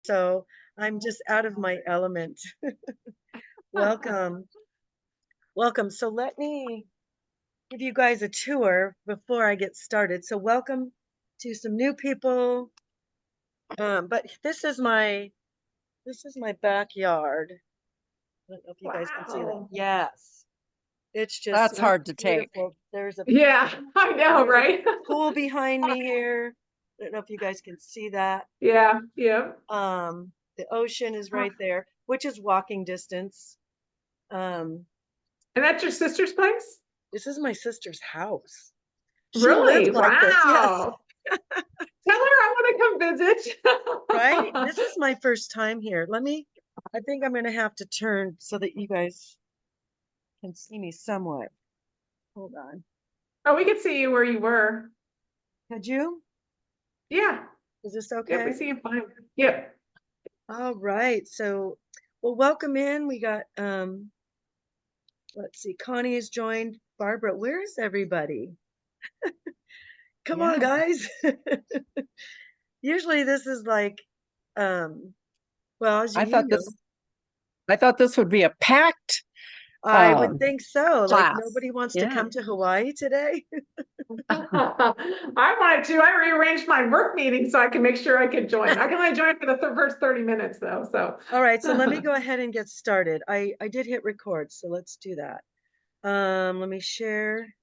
so I'm just out of my element. Welcome. Welcome. So let me give you guys a tour before I get started. So welcome to some new people. But this is my backyard. I don't know if you guys can see that. Wow. Yes. It's just That's hard to take. beautiful. There's a Yeah, I know, right? pool behind me here. I don't know if you guys can see that. Yeah, yeah. The ocean is right there, which is walking distance. And that's your sister's place? This is my sister's house. She lives Really? like this. Yes. Wow. Tell her I want to come visit. Right? This is my first time here. I think I'm going to have to turn so that you guys can see me somewhat. Hold on. Oh, we could see you where you were. Could you? Yeah. Is this Yep, okay? we see you fine. Yep. All right. So, well, welcome in. We got, let's see, Connie has joined. Barbara, where is everybody? Come on, guys. Usually this is like, well, as I you thought know, this would be a packed I would think so. Like class. nobody wants to Yeah. come to Hawaii today. I wanted to. I rearranged my work meeting so I can make sure I could join. I can only join for the first 30 minutes though. So All right, so let me go ahead and get started. I did hit record, so let's do that. Let me share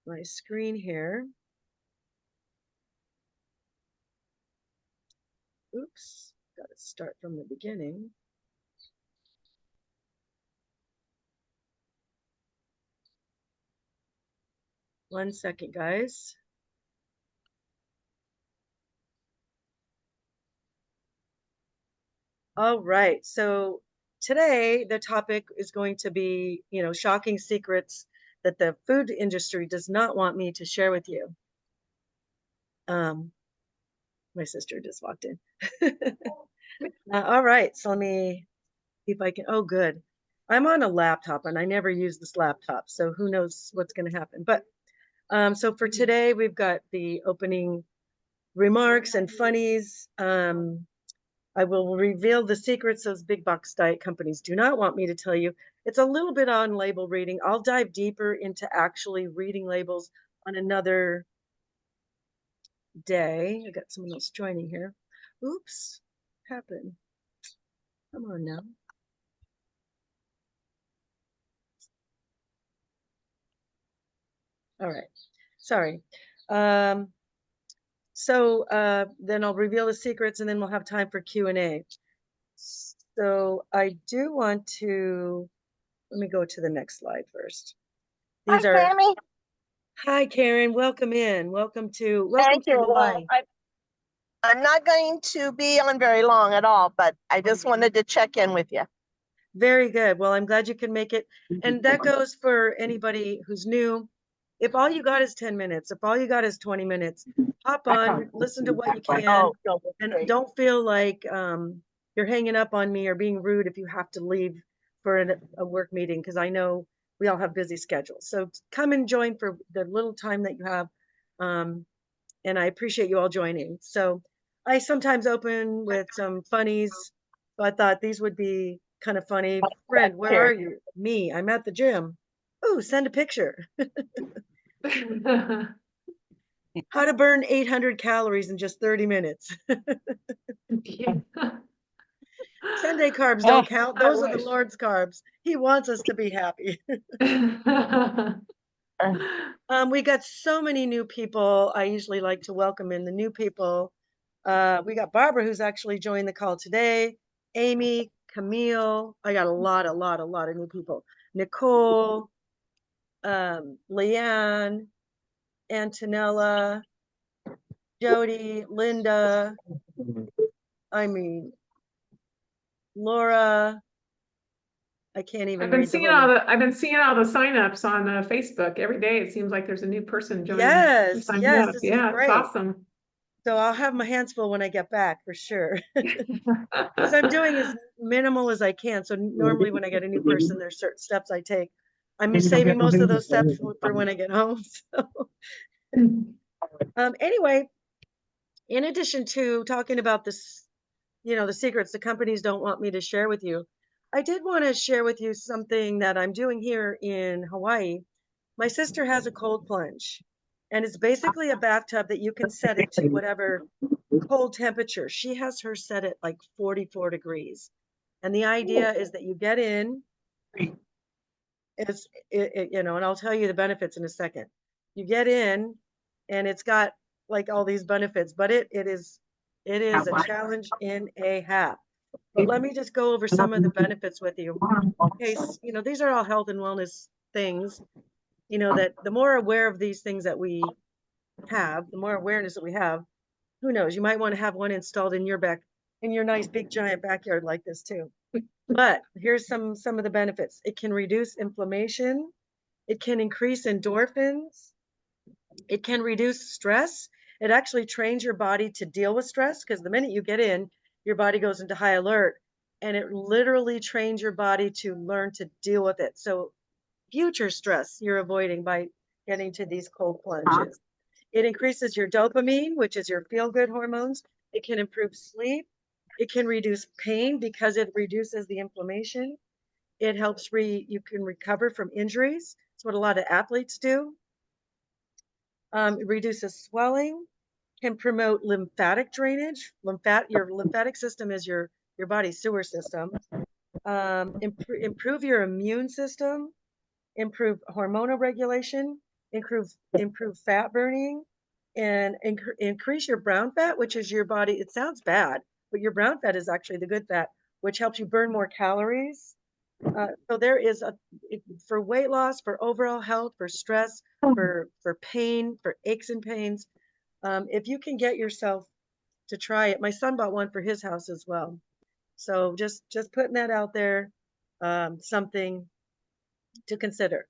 my screen here. Oops, got to start from the beginning. One second, guys. All right, so today the topic is going to be, shocking secrets that the food industry does not want me to share with you. My sister just walked in. All right, so let me see if I can. Oh, good. I'm on a laptop and I never use this laptop, so who knows what's going to happen. But so for today, we've got the opening remarks and funnies. I will reveal the secrets those big box diet companies do not want me to tell you. It's a little bit on label reading. I'll dive deeper into actually reading labels on another day. I got someone else joining here. Oops, happened. Come on now. All right, sorry. So then I'll reveal the secrets and then we'll have time for Q&A. So I do want to, let me go to the next slide first. Hi, Tami. Hi, Karen. Welcome in. Welcome to Thank you. Hawaii. Well, I'm not going to be on very long at all, but I just wanted to check in with you. Very good. Well, I'm glad you can make it. And that goes for anybody who's new. If all you got is 10 minutes, if all you got is 20 minutes, hop on, listen to what you can, and don't feel like you're hanging up on me or being rude if you have to leave for a work meeting, because I know we all have busy schedules. So come and join for the little time that you have. And I appreciate you all joining. So I sometimes open with some funnies. So I thought these would be kind of funny. Friend, where are you? Me, I'm at the gym. Oh, send a picture. How to burn 800 calories in just 30 minutes. Sunday carbs don't count. Those are the Lord's carbs. He wants us to be happy. We got so many new people. I usually like to welcome in the new people. We got Barbara, who's actually joined the call today. Amy, Camille. I got a lot of new people. Nicole, Leanne, Antonella, Jody, Linda. I mean, Laura. I can't even. I've been seeing all the signups on Facebook every day. It seems like there's a new person joining. Yes, yeah, this is it's great. awesome. So I'll have my hands full when I get back for sure. Because I'm doing as minimal as I can. So normally when I get a new person, there's certain steps I take. I'm saving most of those steps for when I get home. So anyway, in addition to talking about this the secrets the companies don't want me to share with you. I did want to share with you something that I'm doing here in Hawaii. My sister has a cold plunge, and it's basically a bathtub that you can set it to whatever cold temperature. She has her set at like 44 degrees. And the idea is that you get in, and I'll tell you the benefits in a second. You get in, and it's got like all these benefits, but it is a challenge in a half. But let me just go over some of the benefits with you. Okay, these are all health and wellness things. That the more aware of these things that we have, the more awareness that we have, who knows, you might want to have one installed in your nice big giant backyard like this too. But here's some of the benefits. It can reduce inflammation. It can increase endorphins. It can reduce stress. It actually trains your body to deal with stress, because the minute you get in, your body goes into high alert, and it literally trains your body to learn to deal with it. So future stress you're avoiding by getting to these cold plunges. It increases your dopamine, which is your feel-good hormones. It can improve sleep. It can reduce pain because it reduces the inflammation. It helps you can recover from injuries. It's what a lot of athletes do. It reduces swelling, can promote lymphatic drainage. Your lymphatic system is your body's sewer system. Improve your immune system, improve hormonal regulation, improve fat burning, and increase your brown fat, which is your body. It sounds bad, but your brown fat is actually the good fat, which helps you burn more calories. So there is for weight loss, for overall health, for stress, for pain, for aches and pains. If you can get yourself to try it, my son bought one for his house as well. So just putting that out there, something to consider.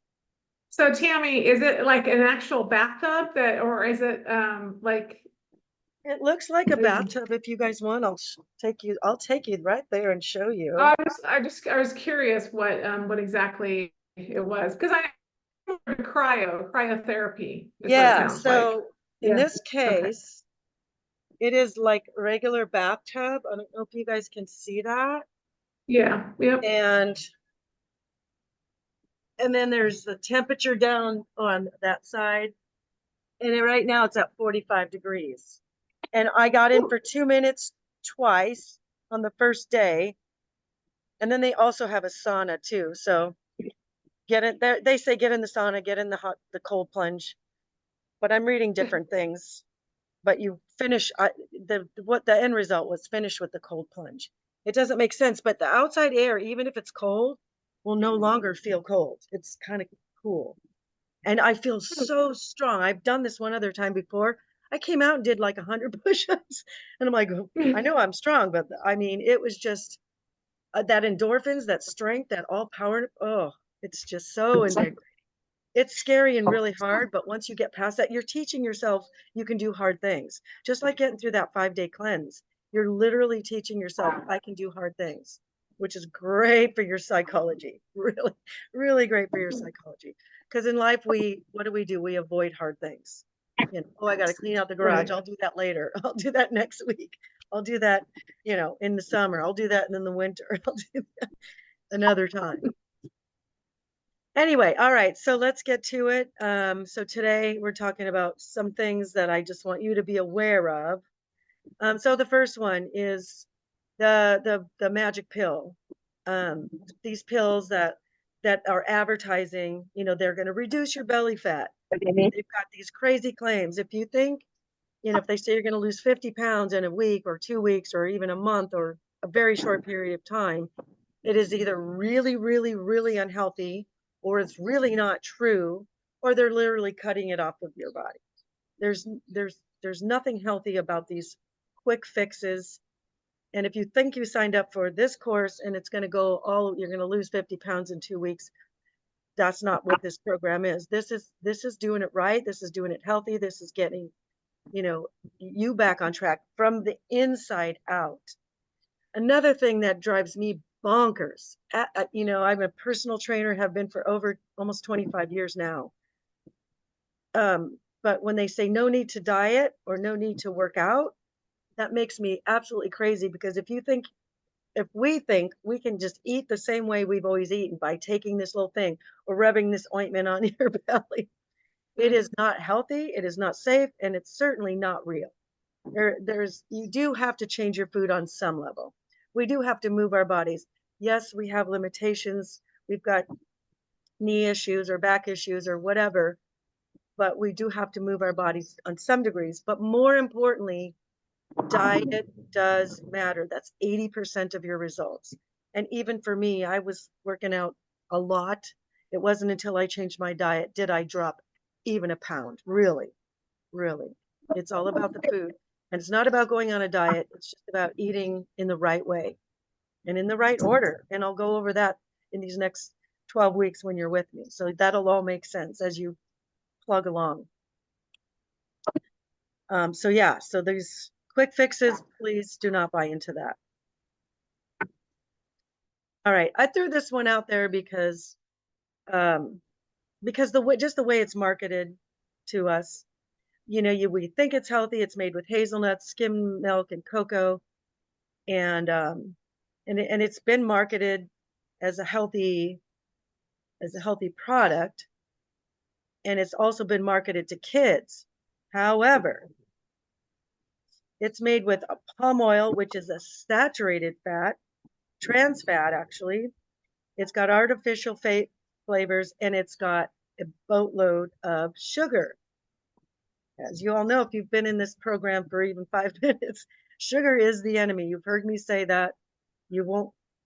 So Tammy, is it like an actual bathtub or is it like? It looks like a bathtub. If you guys want, I'll take you right there and show you. I was curious what exactly it was, because I know cryotherapy is what it sounds like. In this case, it is like regular bathtub. I don't know if you guys can see that. Yeah. Yep. And then there's the temperature down on that side. And right now it's at 45 degrees. And I got in for 2 minutes twice on the first day. And then they also have a sauna too. So get it there. They say get in the sauna, get in the cold plunge. But I'm reading different things. But you finish the end result was finish with the cold plunge. It doesn't make sense, but the outside air, even if it's cold, will no longer feel cold. It's kind of cool. And I feel so strong. I've done this one other time before. I came out and did like 100 push-ups, and I'm like, I know I'm strong, but I mean, it was just that endorphins, that strength, that all power. Oh, it's just so invigorating. It's scary and really hard, but once you get past that, you're teaching yourself you can do hard things. Just like getting through that 5-day cleanse, you're literally teaching yourself I can do hard things, which is great for your psychology. Really, really great for your psychology. Because in life, what do? We avoid hard things. Oh, I got to clean out the garage. I'll do that later. I'll do that next week. I'll do that, in the summer. I'll do that in the winter. I'll do that another time. Anyway, all right, so let's get to it. So today we're talking about some things that I just want you to be aware of. So the first one is the magic pill. These pills that are advertising, they're going to reduce your belly fat. They've got these crazy claims. If you think, if they say you're going to lose 50 pounds in a week or 2 weeks or even a month or a very short period of time, it is either really, really, really unhealthy, or it's really not true, or they're literally cutting it off of your body. There's nothing healthy about these quick fixes. And if you think you signed up for this course and it's going to you're going to lose 50 pounds in 2 weeks, that's not what this program is. This is doing it right. This is doing it healthy. This is getting, you back on track from the inside out. Another thing that drives me bonkers, I'm a personal trainer, have been for over almost 25 years now. But when they say no need to diet or no need to work out, that makes me absolutely crazy, because if we think we can just eat the same way we've always eaten by taking this little thing or rubbing this ointment on your belly, it is not healthy, it is not safe, and it's certainly not real. You do have to change your food on some level. We do have to move our bodies. Yes, we have limitations. We've got knee issues or back issues or whatever, but we do have to move our bodies on some degrees. But more importantly, diet does matter. That's 80% of your results. And even for me, I was working out a lot. It wasn't until I changed my diet did I drop even a pound. Really, really. It's all about the food. And it's not about going on a diet. It's just about eating in the right way and in the right order. And I'll go over that in these next 12 weeks when you're with me. So that'll all make sense as you plug along. So yeah, so these quick fixes, please do not buy into that. All right, I threw this one out there because just the way it's marketed to us, you know, we think it's healthy. It's made with hazelnuts, skim milk, and cocoa, and it's been marketed as a healthy product, and it's also been marketed to kids. However, it's made with palm oil, which is a saturated fat, trans fat actually. It's got artificial flavors, and it's got a boatload of sugar. As you all know, if you've been in this program for even 5 minutes, sugar is the enemy. You've heard me say that.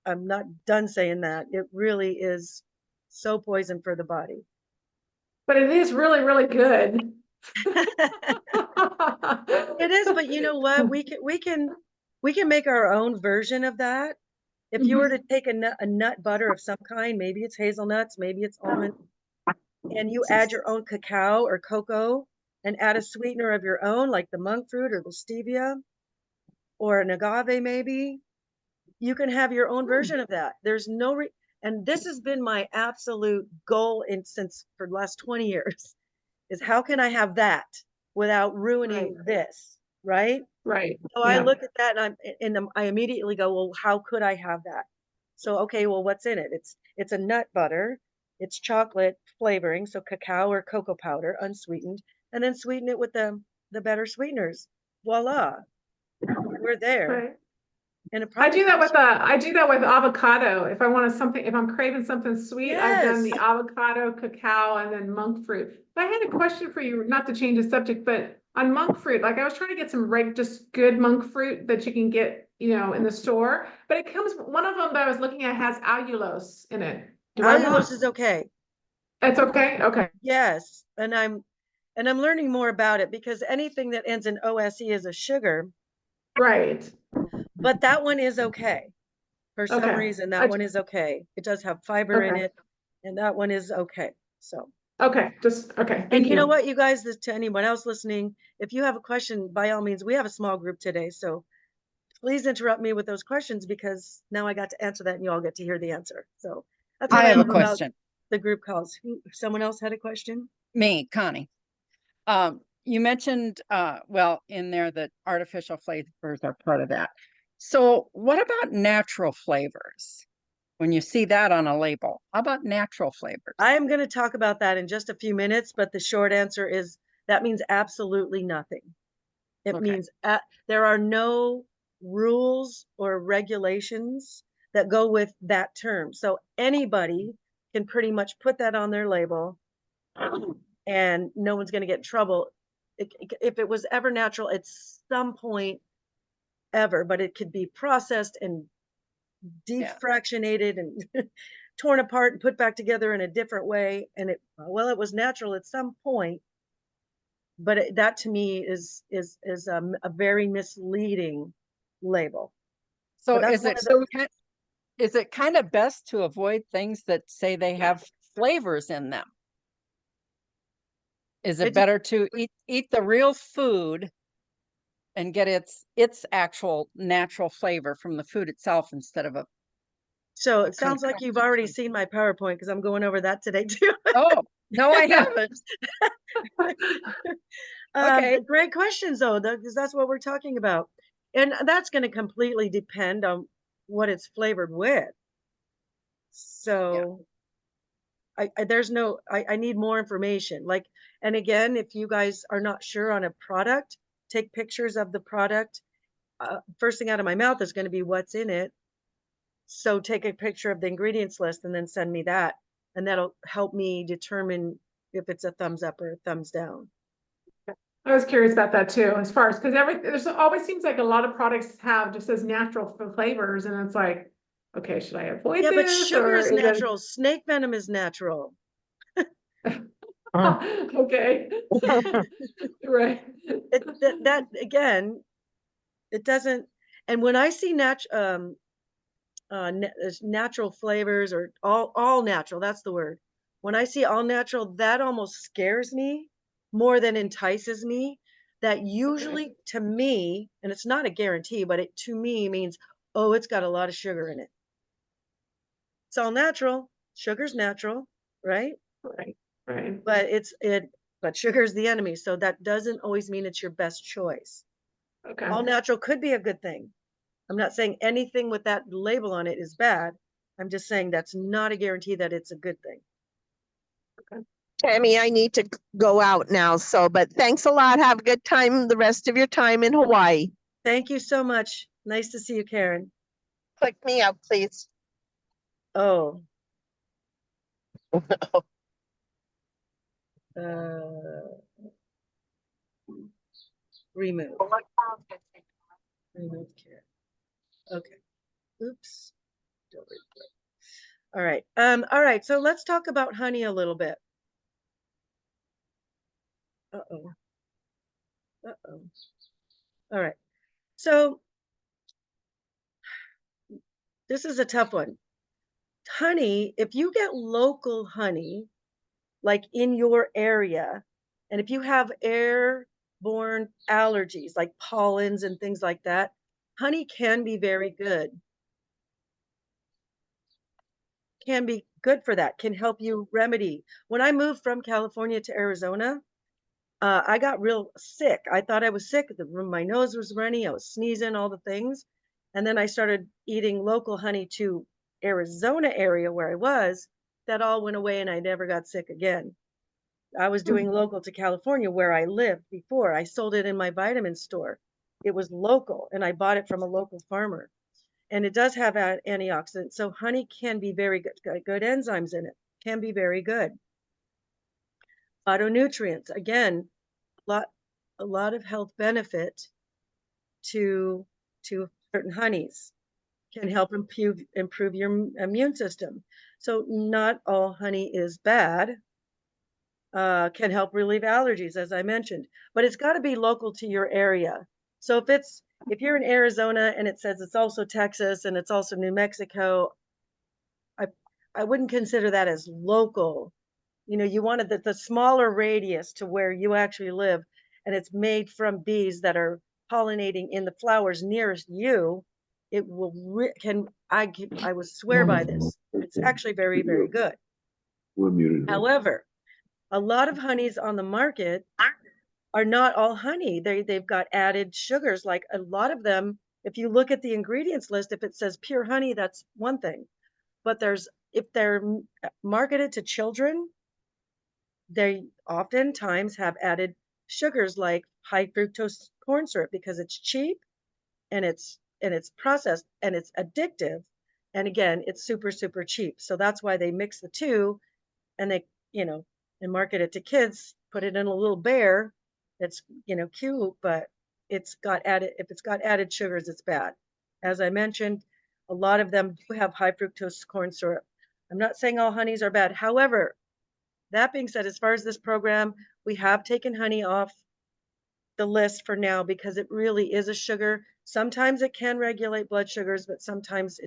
I'm not done saying that. It really is so poison for the body. But it is really, really good. It is, but you know what? We can make our own version of that. If you were to take a nut butter of some kind, maybe it's hazelnuts, maybe it's almond, and you add your own cacao or cocoa and add a sweetener of your own, like the monk fruit or the stevia or an agave maybe, you can have your own version of that. There's no and this has been my absolute goal for the last 20 years, is how can I have that without ruining this, right? Right. So I look at that and I immediately go, well, how could I have that? So, okay, well, what's in it? It's a nut butter, it's chocolate flavoring, so cacao or cocoa powder, unsweetened, and then sweeten it with the better sweeteners. Voila, we're there. Right. And it I do that with avocado. If I'm craving something sweet, I've done the avocado, cacao, and then monk fruit. But I had a question for you, not to change the subject, but on monk fruit, like I was trying to get some just good monk fruit that you can get, you know, in the store, but one of them that I was looking at has allulose in it. Allulose is okay. It's okay? Okay. Yes, and I'm learning more about it, because anything that ends in OSE is a sugar. Right. But that one is okay. For some reason, that one is okay. It does have fiber in it, and that one is okay. So. Okay, okay. And you know what, you guys, to anyone else listening, if you have a question, by all means, we have a small group today, so please interrupt me with those questions, because now I got to answer that and you all get to hear the answer. So that's what I have a question. The group calls. Someone else had a question? Me, Connie. You mentioned, well, in there that artificial flavors are part of that. So what about natural flavors? When you see that on a label, how about natural flavors? I am going to talk about that in just a few minutes, but the short answer is that means absolutely nothing. It means there are no rules or regulations that go with that term. So anybody can pretty much put that on their label and no one's going to get in trouble. If it was ever natural at some point ever, but it could be processed and defractionated and torn apart and put back together in a different way. And it was natural at some point, but that to me is a very misleading label. So is it kind of best to avoid things that say they have flavors in them? Is it better to eat the real food and get its actual natural flavor from the food itself instead of So it sounds like you've already seen my PowerPoint, because I'm going over that today too. Oh, no, I haven't. Okay. Great questions though, because that's what we're talking about. And that's going to completely depend on what it's flavored with. So I need more information. Like, and again, if you guys are not sure on a product, take pictures of the product. First thing out of my mouth is going to be what's in it. So take a picture of the ingredients list and then send me that. And that'll help me determine if it's a thumbs up or a thumbs down. I was curious about that too, as far as, because there's always seems like a lot of products have just as natural flavors, and it's like, okay, should I avoid Yeah, but this, sugar or is is natural. Snake venom is natural. okay, right? That again, it doesn't. And when I see natural flavors or all natural, that's the word. When I see all natural, that almost scares me more than entices me. That usually to me, and it's not a guarantee, but it to me means, oh, it's got a lot of sugar in it. It's all natural. Sugar's natural, right? Right. But sugar's the enemy. So that doesn't always mean it's your best choice. Okay. All natural could be a good thing. I'm not saying anything with that label on it is bad. I'm just saying that's not a guarantee that it's a good thing. Tammy, I need to go out now. So, but thanks a lot. Have a good time the rest of your time in Hawaii. Thank you so much. Nice to see you, Karen. Click me out, please. Oh. Remove. Remove Karen. Okay. Oops. All right. All right. So let's talk about honey a little bit. Uh-oh. Uh-oh. All right. So this is a tough one. Honey, if you get local honey, like in your area, and if you have airborne allergies like pollens and things like that, honey can be very good. Can be good for that, can help you remedy. When I moved from California to Arizona, I got real sick. I thought I was sick. My nose was runny. I was sneezing, all the things. And then I started eating local honey to Arizona area where I was. That all went away and I never got sick again. I was doing local to California where I lived before. I sold it in my vitamin store. It was local and I bought it from a local farmer. And it does have antioxidants. So honey can be very good enzymes in it, can be very good. Phytonutrients, again, a lot of health benefit to certain honeys, can help improve your immune system. So not all honey is bad. Can help relieve allergies, as I mentioned, but it's got to be local to your area. So if you're in Arizona and it says it's also Texas and it's also New Mexico, I wouldn't consider that as local. You know, you wanted the smaller radius to where you actually live, and it's made from bees that are pollinating in the flowers nearest you. It will I would swear by this. It's actually very, very good. However, a lot of honeys on the market are not all honey. They've got added sugars. Like a lot of them, if you look at the ingredients list, if it says pure honey, that's one thing. But if they're marketed to children, they oftentimes have added sugars like high fructose corn syrup because it's cheap and it's processed and it's addictive. And again, it's super, super cheap. So that's why they mix the two and they, and market it to kids, put it in a little bear. It's, cute, but if it's got added sugars, it's bad. As I mentioned, a lot of them do have high fructose corn syrup. I'm not saying all honeys are bad. However, that being said, as far as this program, we have taken honey off the list for now because it really is a sugar. Sometimes it can regulate blood sugars, but sometimes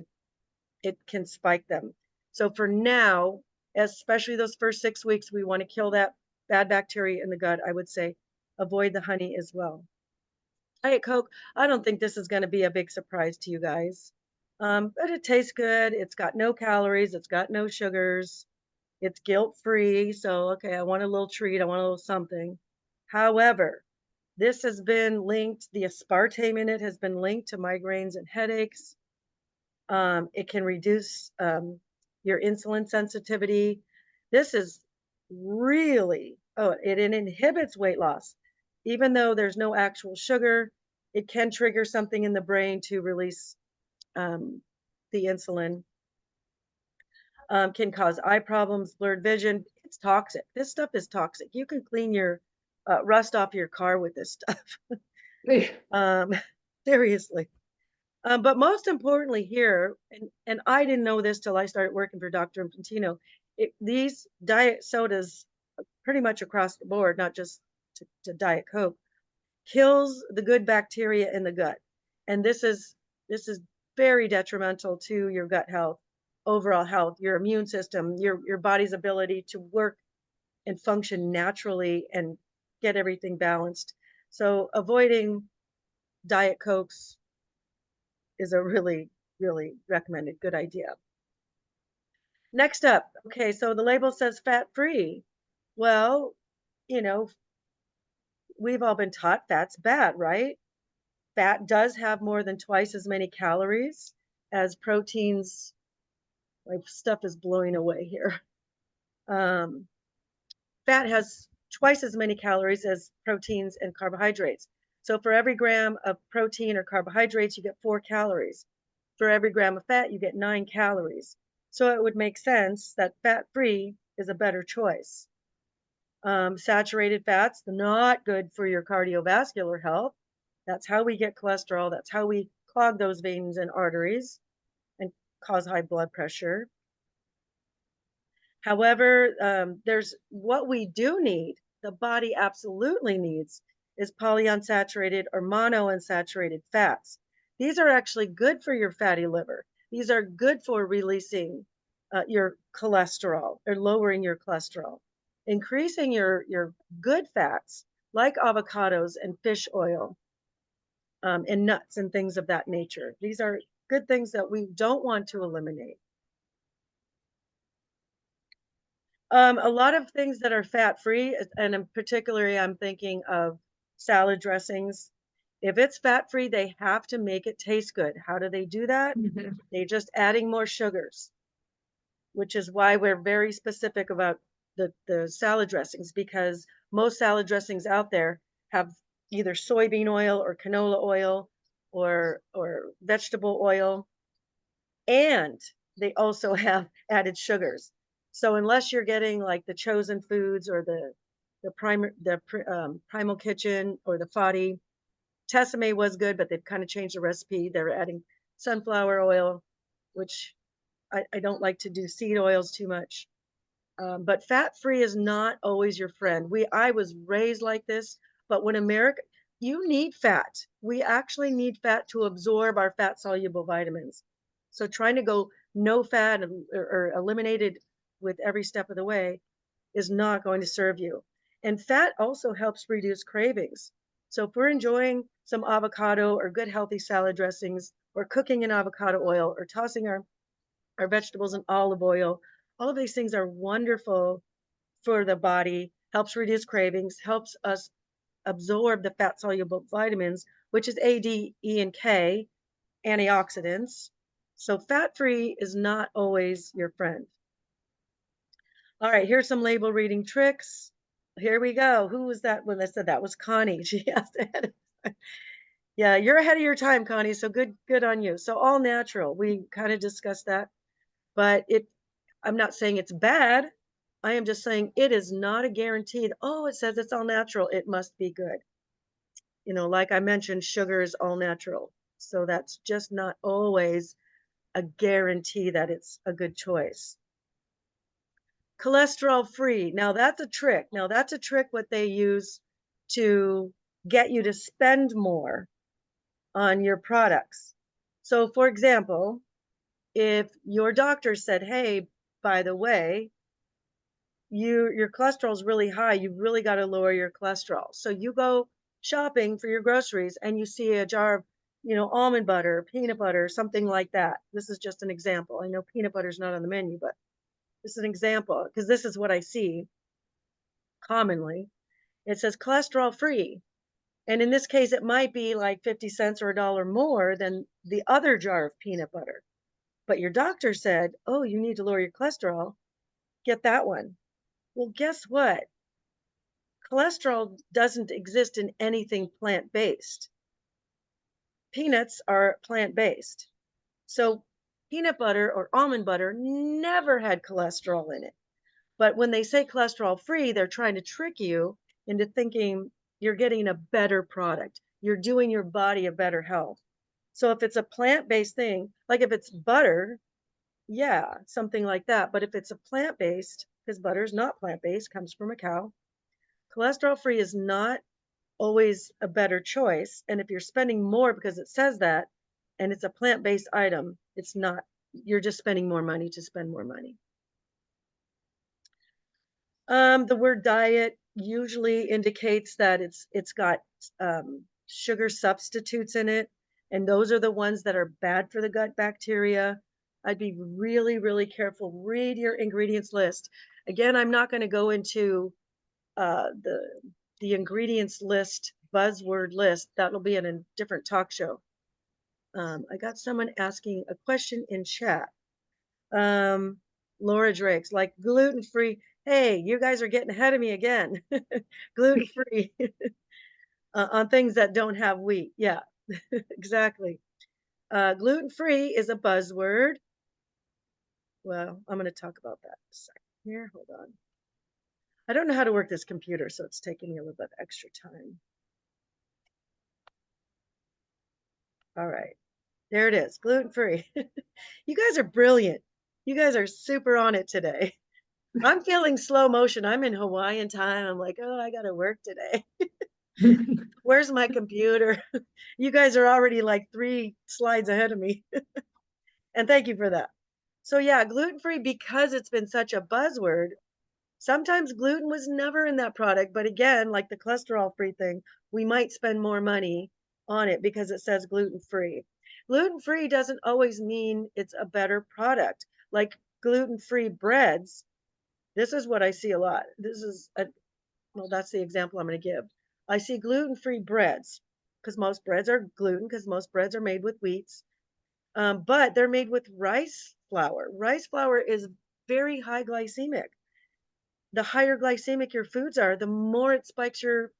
it can spike them. So for now, especially those first 6 weeks, we want to kill that bad bacteria in the gut. I would say avoid the honey as well. Diet Coke, I don't think this is going to be a big surprise to you guys. But it tastes good. It's got no calories. It's got no sugars. It's guilt-free. So, okay, I want a little treat. I want a little something. However, This has been linked, the aspartame in it has been linked to migraines and headaches. It can reduce your insulin sensitivity. This is really, it inhibits weight loss. Even though there's no actual sugar, it can trigger something in the brain to release the insulin. Can cause eye problems, blurred vision. It's toxic. This stuff is toxic. You can clean your rust off your car with this stuff. Seriously. But most importantly here, and I didn't know this till I started working for Dr. Infantino, these diet sodas, pretty much across the board, not just to Diet Coke, kills the good bacteria in the gut. And this is very detrimental to your gut health, overall health, your immune system, your body's ability to work and function naturally and get everything balanced. So avoiding Diet Cokes is a really, really recommended good idea. Next up, okay, so the label says fat-free. Well, you know, we've all been taught fat's bad, right? Fat does have more than twice as many calories as proteins. My stuff is blowing away here. Fat has twice as many calories as proteins and carbohydrates. So for every gram of protein or carbohydrates, you get 4 calories. For every gram of fat, you get 9 calories. So it would make sense that fat-free is a better choice. Saturated fats, not good for your cardiovascular health. That's how we get cholesterol. That's how we clog those veins and arteries and cause high blood pressure. However, there's what we do need, the body absolutely needs, is polyunsaturated or monounsaturated fats. These are actually good for your fatty liver. These are good for releasing your cholesterol or lowering your cholesterol. Increasing your good fats like avocados and fish oil and nuts and things of that nature. These are good things that we don't want to eliminate. A lot of things that are fat-free, and in particular, I'm thinking of salad dressings. If it's fat-free, they have to make it taste good. How do they do that? They're just adding more sugars, which is why we're very specific about the salad dressings, because most salad dressings out there have either soybean oil or canola oil or vegetable oil, and they also have added sugars. So unless you're getting like the Chosen Foods or the Primal Kitchen or the Fati, Tessemae was good, but they've kind of changed the recipe. They're adding sunflower oil, which I don't like to do seed oils too much. But fat-free is not always your friend. I was raised like this, but when you need fat. We actually need fat to absorb our fat-soluble vitamins. So trying to go no fat or eliminated with every step of the way is not going to serve you. And fat also helps reduce cravings. So if we're enjoying some avocado or good healthy salad dressings or cooking in avocado oil or tossing our vegetables in olive oil, all of these things are wonderful for the body, helps reduce cravings, helps us absorb the fat soluble vitamins, which is A, D, E, and K, antioxidants. So fat-free is not always your friend. All right, here's some label reading tricks. Here we go. Who was that when I said that? Was Connie. She asked ahead of Yeah, you're ahead of your time, Connie. So good on you. So all natural. We kind of discussed that, but I'm not saying it's bad. I am just saying it is not a guaranteed, oh, it says it's all natural, it must be good. Like I mentioned, sugar is all natural. So that's just not always a guarantee that it's a good choice. Cholesterol free. Now that's a trick. What they use to get you to spend more on your products. So for example, if your doctor said, hey, by the way, your cholesterol is really high, you've really got to lower your cholesterol. So you go shopping for your groceries and you see a jar of, almond butter, peanut butter, something like that. This is just an example. I know peanut butter is not on the menu, but this is an example because this is what I see commonly. It says cholesterol free. And in this case, it might be like 50 cents or $1 more than the other jar of peanut butter. But your doctor said, oh, you need to lower your cholesterol. Get that one. Well, guess what? Cholesterol doesn't exist in anything plant-based. Peanuts are plant-based. So peanut butter or almond butter never had cholesterol in it. But when they say cholesterol free, they're trying to trick you into thinking you're getting a better product. You're doing your body a better health. So if it's a plant-based thing, like if it's butter, yeah, something like that. But if it's a plant-based, because butter is not plant-based, comes from a cow, cholesterol free is not always a better choice. And if you're spending more because it says that, and it's a plant-based item, it's not, you're just spending more money to spend more money. The word diet usually indicates that it's got sugar substitutes in it, and those are the ones that are bad for the gut bacteria. I'd be really, really careful. Read your ingredients list. Again, I'm not going to go into the ingredients list, buzzword list. That'll be in a different talk show. I got someone asking a question in chat. Laura Drake's like gluten-free. Hey, you guys are getting ahead of me again. Gluten-free on things that don't have wheat. Yeah, exactly. Gluten-free is a buzzword. Well, I'm going to talk about that in a second here. Hold on. I don't know how to work this computer, so it's taking me a little bit extra time. All right, there it is, gluten-free. You guys are brilliant. You guys are super on it today. I'm feeling slow motion. I'm in Hawaiian time. I'm like, oh, I got to work today. Where's my computer? You guys are already like 3 slides ahead of me. And thank you for that. So yeah, gluten-free, because it's been such a buzzword, sometimes gluten was never in that product. But again, like the cholesterol-free thing, we might spend more money on it because it says gluten-free. Gluten-free doesn't always mean it's a better product. Like gluten-free breads, this is what I see a lot. Well, that's the example I'm going to give. I see gluten-free breads because most breads are gluten because most breads are made with wheats, but they're made with rice flour. Rice flour is very high glycemic. The higher glycemic your foods are, the more it spikes your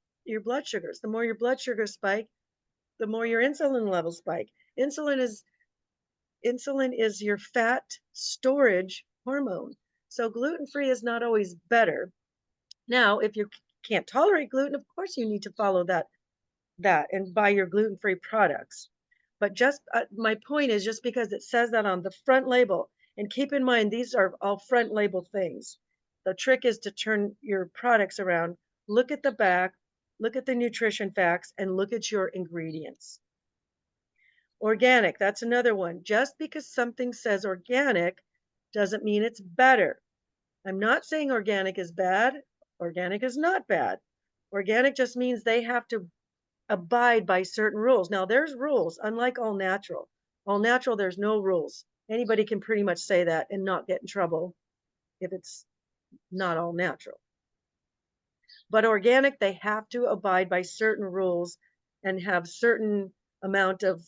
blood sugars. The more your blood sugars spike, the more your insulin levels spike. Insulin is your fat storage hormone. So gluten-free is not always better. Now, if you can't tolerate gluten, of course you need to follow that and buy your gluten-free products. But just my point is, just because it says that on the front label, and keep in mind, these are all front label things. The trick is to turn your products around, look at the back, look at the nutrition facts, and look at your ingredients. Organic, that's another one. Just because something says organic doesn't mean it's better. I'm not saying organic is bad. Organic is not bad. Organic just means they have to abide by certain rules. Now, there's rules, unlike all natural. All natural, there's no rules. Anybody can pretty much say that and not get in trouble if it's not all natural. But organic, they have to abide by certain rules and have certain amount of,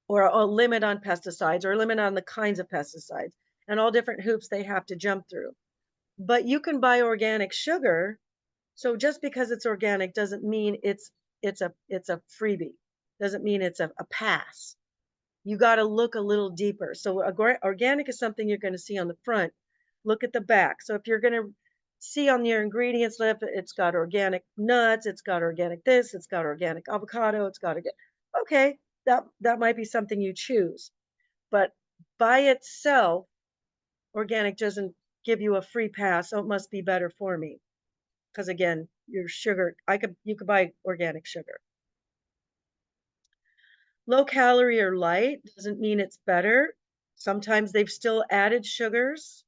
or a limit on pesticides, or a limit on the kinds of pesticides, and all different hoops they have to jump through. But you can buy organic sugar. So just because it's organic doesn't mean it's a freebie. Doesn't mean it's a pass. You got to look a little deeper. So organic is something you're going to see on the front. Look at the back. So if you're going to see on your ingredients list, it's got organic nuts, it's got organic this, it's got organic avocado, it's got okay, that might be something you choose. But by itself, organic doesn't give you a free pass. So it must be better for me. Because again, your sugar, you could buy organic sugar. Low calorie or light doesn't mean it's better. Sometimes they've still added sugars.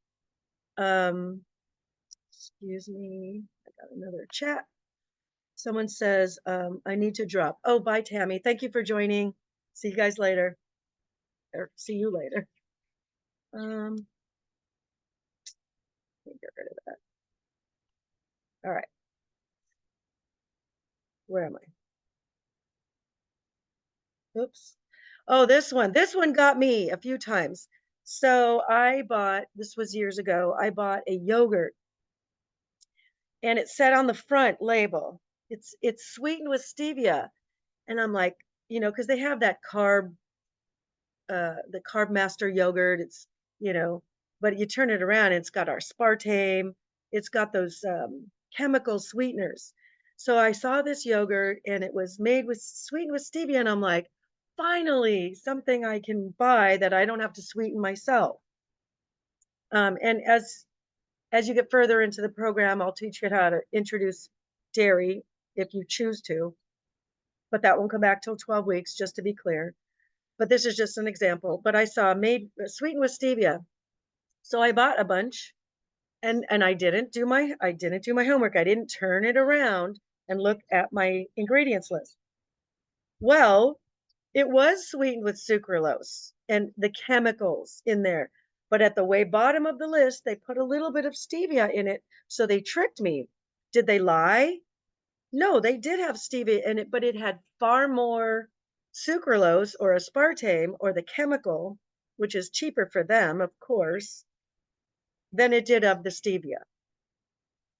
Excuse me, I got another chat. Someone says, I need to drop. Oh, bye, Tami. Thank you for joining. See you guys later. Or see you later. Let me get rid of that. All right. Where am I? Oops. Oh, this one got me a few times. So I bought, this was years ago, I bought a yogurt and it said on the front label, it's sweetened with stevia. And I'm like, because they have that the Carb Master yogurt. It's, you know, but you turn it around, it's got aspartame, it's got those chemical sweeteners. So I saw this yogurt and it was made with sweetened with stevia, and I'm like, finally, something I can buy that I don't have to sweeten myself. And as you get further into the program, I'll teach you how to introduce dairy if you choose to, but that won't come back till 12 weeks, just to be clear. But this is just an example. But I saw made sweetened with stevia. So I bought a bunch, and I didn't do my homework. I didn't turn it around and look at my ingredients list. Well, it was sweetened with sucralose and the chemicals in there. But at the way bottom of the list, they put a little bit of stevia in it. So they tricked me. Did they lie? No, they did have stevia in it, but it had far more sucralose or aspartame or the chemical, which is cheaper for them, of course, than it did of the stevia.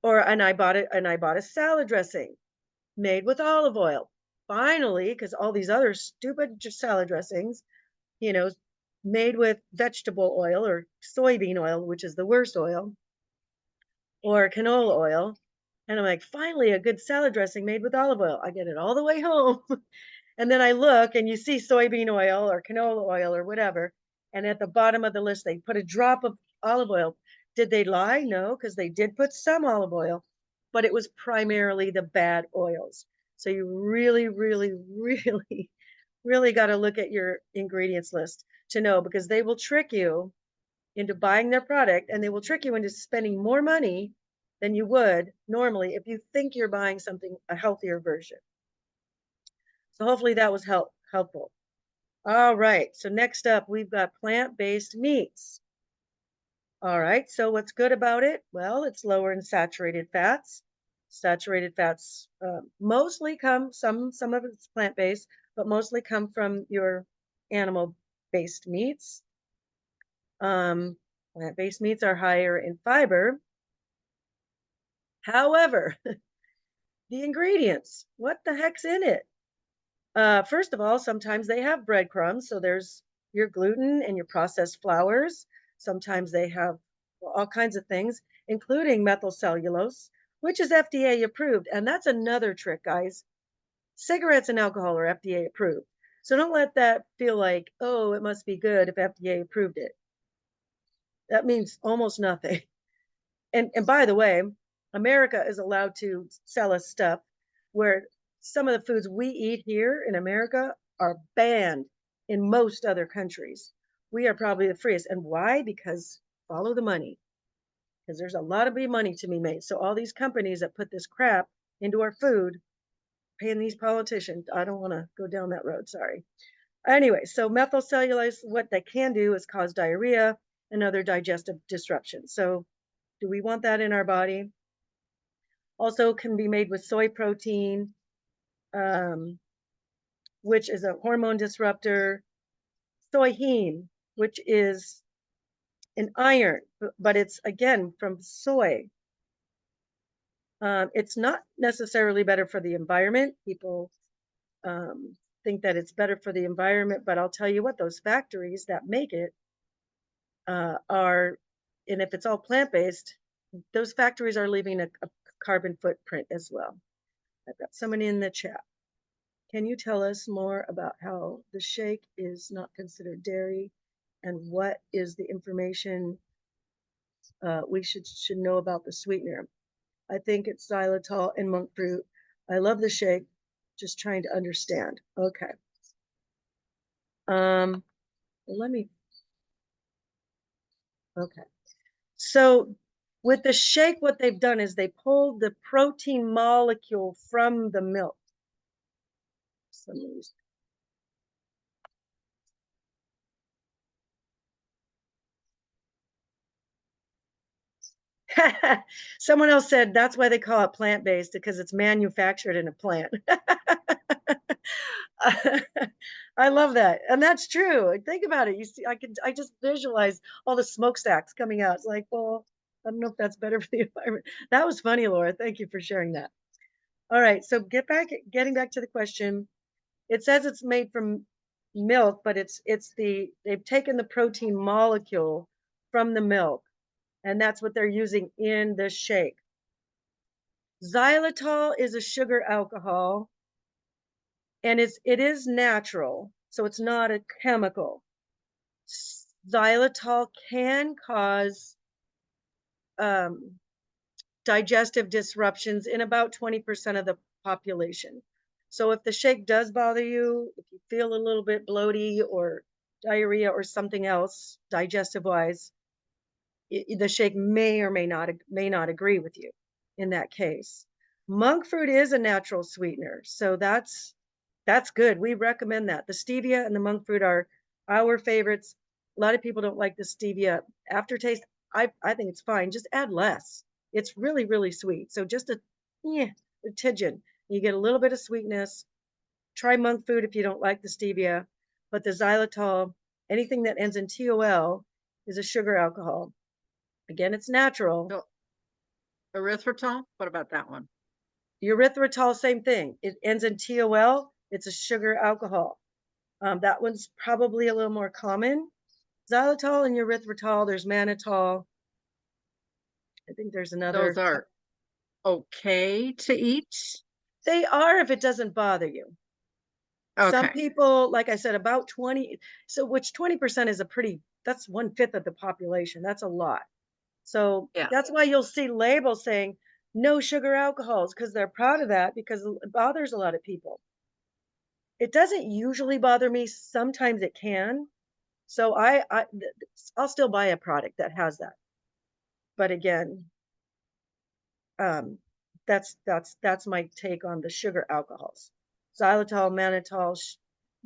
And I bought a salad dressing made with olive oil. Finally, because all these other stupid salad dressings, you know, made with vegetable oil or soybean oil, which is the worst oil, or canola oil. And I'm like, finally, a good salad dressing made with olive oil. I get it all the way home. And then I look and you see soybean oil or canola oil or whatever. And at the bottom of the list, they put a drop of olive oil. Did they lie? No, because they did put some olive oil, but it was primarily the bad oils. So you really, really, really, really got to look at your ingredients list to know, because they will trick you into buying their product, and they will trick you into spending more money than you would normally if you think you're buying something, a healthier version. So hopefully that was helpful. All right, so next up we've got plant-based meats. All right, so what's good about it? Well, it's lower in saturated fats. Saturated fats mostly come, some of it's plant-based, but mostly come from your animal-based meats. Plant-based meats are higher in fiber. However, the ingredients, what the heck's in it? First of all, sometimes they have breadcrumbs. So there's your gluten and your processed flours. Sometimes they have all kinds of things, including methyl cellulose, which is FDA approved. And that's another trick, guys. Cigarettes and alcohol are FDA approved. So don't let that feel like, oh, it must be good if FDA approved it. That means almost nothing. And by the way, America is allowed to sell us stuff where some of the foods we eat here in America are banned in most other countries. We are probably the freest. And why? Because follow the money. Because there's a lot of money to be made. So all these companies that put this crap into our food, paying these politicians, I don't want to go down that road, sorry. Anyway, so methyl cellulose, what they can do is cause diarrhea and other digestive disruptions. So do we want that in our body? Also can be made with soy protein, which is a hormone disruptor. Soy heme, which is an iron, but it's again from soy. It's not necessarily better for the environment. People think that it's better for the environment, but I'll tell you what, those factories that make it are, and if it's all plant-based, those factories are leaving a carbon footprint as well. I've got somebody in the chat. Can you tell us more about how the shake is not considered dairy, and what is the information we should know about the sweetener? I think it's xylitol and monk fruit. I love the shake, just trying to understand. Okay. Let me, okay. So with the shake, what they've done is they pulled the protein molecule from the milk. Someone else said that's why they call it plant-based, because it's manufactured in a plant. I love that. And that's true. Think about it. You see, I just visualize all the smokestacks coming out. It's like, well, I don't know if that's better for the environment. That was funny, Laura. Thank you for sharing that. All right. So getting back to the question. It says it's made from milk, but they've taken the protein molecule from the milk, and that's what they're using in the shake. Xylitol is a sugar alcohol, and it is natural, so it's not a chemical. Xylitol can cause digestive disruptions in about 20% of the population. So if the shake does bother you, if you feel a little bit bloaty or diarrhea or something else digestive wise, the shake may or may not agree with you in that case. Monk fruit is a natural sweetener, so that's good. We recommend that. The stevia and the monk fruit are our favorites. A lot of people don't like the stevia aftertaste. I think it's fine. Just add less. It's really, really sweet. So just a tidgeon. You get a little bit of sweetness. Try monk fruit if you don't like the stevia, but the xylitol, anything that ends in TOL, is a sugar alcohol. Again, it's natural. So, erythritol, what about that one? Erythritol, same thing. It ends in TOL. It's a sugar alcohol. That one's probably a little more common. Xylitol and erythritol. There's mannitol. I think there's another. Those are okay to eat? They are if it doesn't bother you. Some Okay. people, like I said, about 20. So which 20% is that's 1/5 of the population. That's a lot. So Yeah. that's why you'll see labels saying no sugar alcohols, because they're proud of that, because it bothers a lot of people. It doesn't usually bother me. Sometimes it can. So I'll still buy a product that has that. But again, that's my take on the sugar alcohols. Xylitol, mannitol,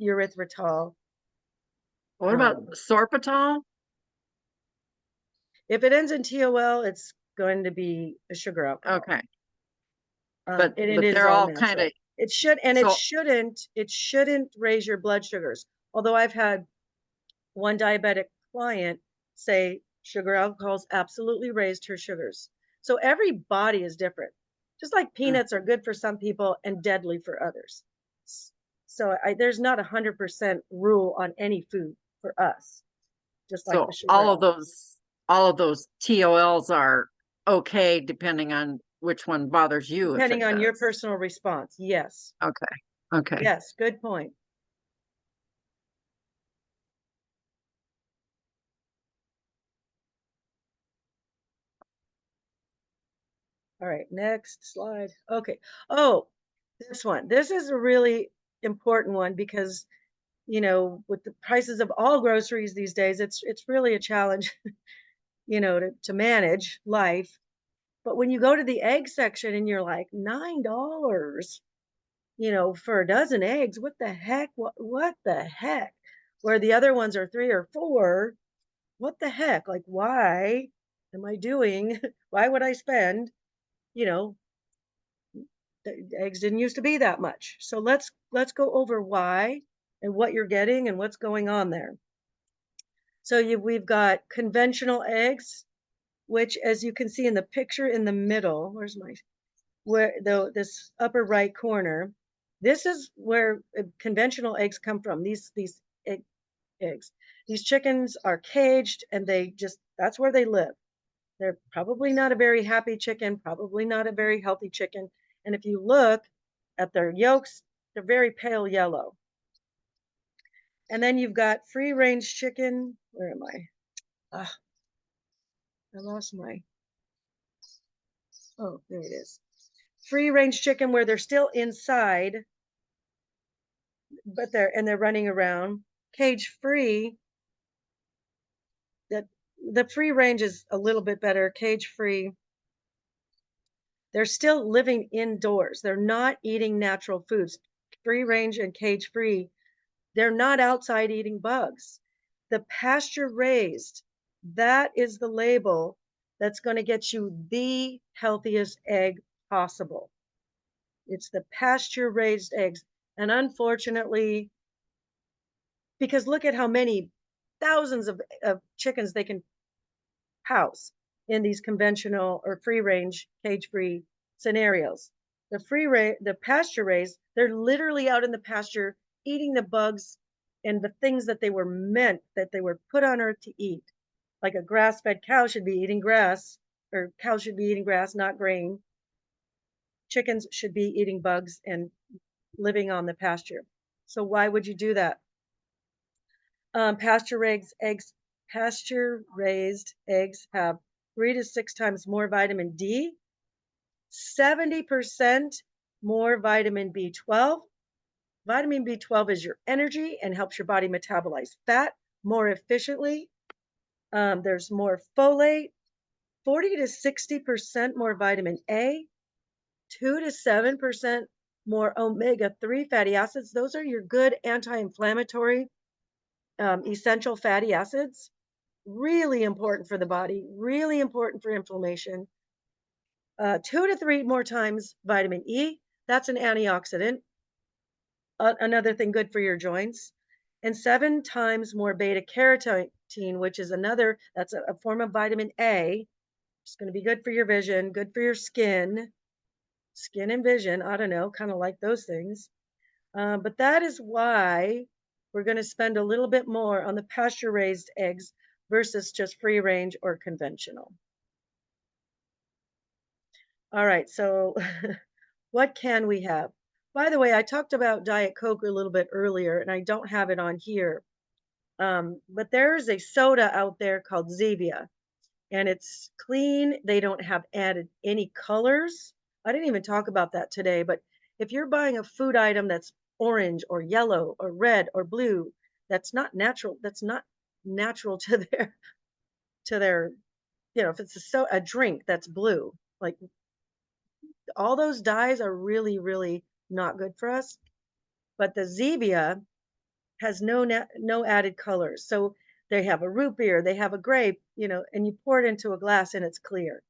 erythritol. What about sorbitol? If it ends in TOL, it's going to be a sugar alcohol. Okay. But it is they're all natural. kind of, It should, and so- it shouldn't raise your blood sugars. Although I've had one diabetic client say sugar alcohols absolutely raised her sugars. So every body is different. Just like peanuts are good for some people and deadly for others. So there's not 100% rule on any food for us. Just like so the sugar. all of those TOLs are okay depending on which one bothers you. Depending on your does. personal response. Yes. Okay. Okay. Yes. Good point. All right, next slide. Okay. Oh, this one. This is a really important one because, with the prices of all groceries these days, it's really a challenge, to manage life. But when you go to the egg section and you're like, $9, for a dozen eggs, what the heck? What the heck? Where the other ones are 3 or 4, what the heck? Like, why am I doing? Why would I spend, the eggs didn't used to be that much. So let's go over why and what you're getting and what's going on there. So we've got conventional eggs, which, as you can see in the picture in the middle, this upper right corner, this is where conventional eggs come from. These eggs. These chickens are caged, and that's where they live. They're probably not a very happy chicken, probably not a very healthy chicken. And if you look at their yolks, they're very pale yellow. And then you've got free range chicken. Where am I? I lost oh, there it is. Free range chicken where they're still inside, but they're running around. Cage free. The free range is a little bit better. Cage free. They're still living indoors. They're not eating natural foods. Free range and cage free. They're not outside eating bugs. The pasture raised, that is the label that's going to get you the healthiest egg possible. It's the pasture raised eggs. And unfortunately, because look at how many thousands of chickens they can house in these conventional or free range cage free scenarios. The pasture raised, they're literally out in the pasture eating the bugs and the things that they were put on earth to eat. Like a grass-fed cow should be eating grass, or cows should be eating grass, not grain. Chickens should be eating bugs and living on the pasture. So why would you do that? Pasture raised eggs have 3 to 6 times more vitamin D, 70% more vitamin B12. Vitamin B12 is your energy and helps your body metabolize fat more efficiently. There's more folate, 40 to 60% more vitamin A, 2 to 7% more omega-3 fatty acids. Those are your good anti-inflammatory essential fatty acids. Really important for the body, really important for inflammation. 2 to 3 more times vitamin E. That's an antioxidant. Another thing good for your joints. And 7 times more beta carotene, which is that's a form of vitamin A. It's going to be good for your vision, good for your skin and vision. I don't know, kind of like those things. But that is why we're going to spend a little bit more on the pasture raised eggs versus just free range or conventional. All right, so what can we have? By the way, I talked about Diet Coke a little bit earlier, and I don't have it on here. But there's a soda out there called Zevia, and it's clean. They don't have added any colors. I didn't even talk about that today, but if you're buying a food item that's orange or yellow or red or blue, that's not natural to their, if it's a drink that's blue, like all those dyes are really, really not good for us. But the Zevia has no added colors. So they have a root beer, they have a grape, and you pour it into a glass and it's clear.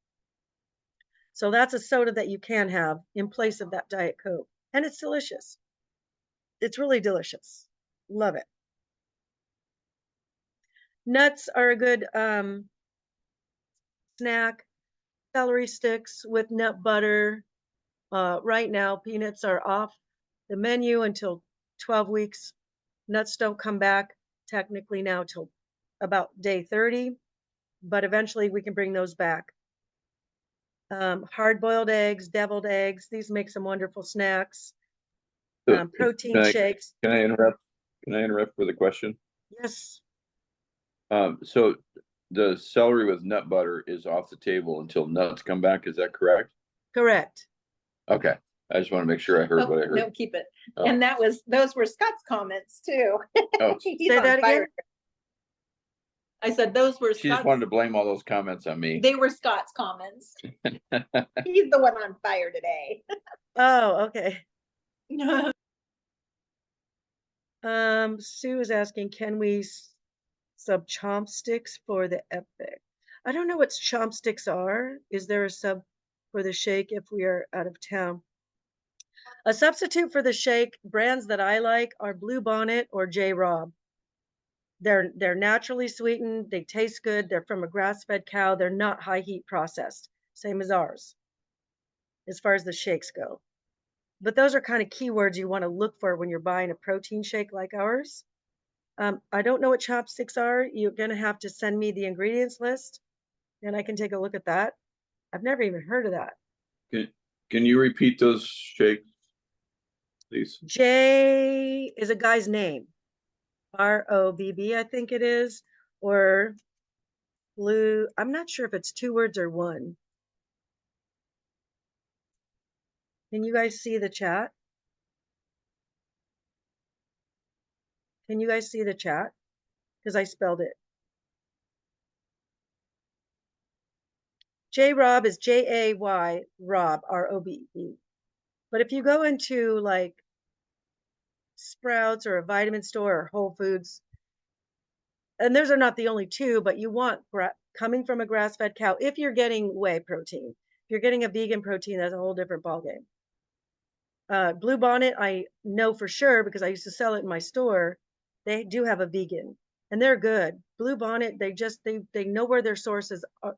So that's a soda that you can have in place of that Diet Coke. And it's delicious. It's really delicious. Love it. Nuts are a good snack. Celery sticks with nut butter. Right now, peanuts are off the menu until 12 weeks. Nuts don't come back technically now till about day 30, but eventually we can bring those back. Hard-boiled eggs, deviled eggs, these make some wonderful snacks. Protein shakes. Can I interrupt? Can I interrupt with a question? Yes. So the celery with nut butter is off the table until nuts come back. Is that correct? Correct. Okay. I just want to make sure I heard what I heard. No, keep it. Oh. And those were Scott's comments too. Oh. He's Say on that fire. again? I said those were She just wanted to blame all those comments on me. They were Scott's comments. He's the one on fire today. Oh, okay. Sue is asking, can we sub chopsticks for the epic? I don't know what chopsticks are. Is there a sub for the shake if we are out of town? A substitute for the shake, brands that I like are Blue Bonnet or J. Rob. They're naturally sweetened. They taste good. They're from a grass-fed cow. They're not high heat processed, same as ours, as far as the shakes go. But those are kind of keywords you want to look for when you're buying a protein shake like ours. I don't know what chopsticks are. You're going to have to send me the ingredients list, and I can take a look at that. I've never even heard of that. Can you repeat those shakes, please? J is a guy's name. ROBB, I think it is, or Blue. I'm not sure if it's 2 words or 1. Can you guys see the chat? Can you guys see the chat? Because I spelled it. J Rob is Jay Rob, ROBB. But if you go into like Sprouts or a vitamin store or Whole Foods, and those are not the only two, but you want coming from a grass-fed cow. If you're getting whey protein, if you're getting a vegan protein, that's a whole different ballgame. Blue Bonnet, I know for sure because I used to sell it in my store. They do have a vegan, and they're good. Blue Bonnet, they know where their sources are,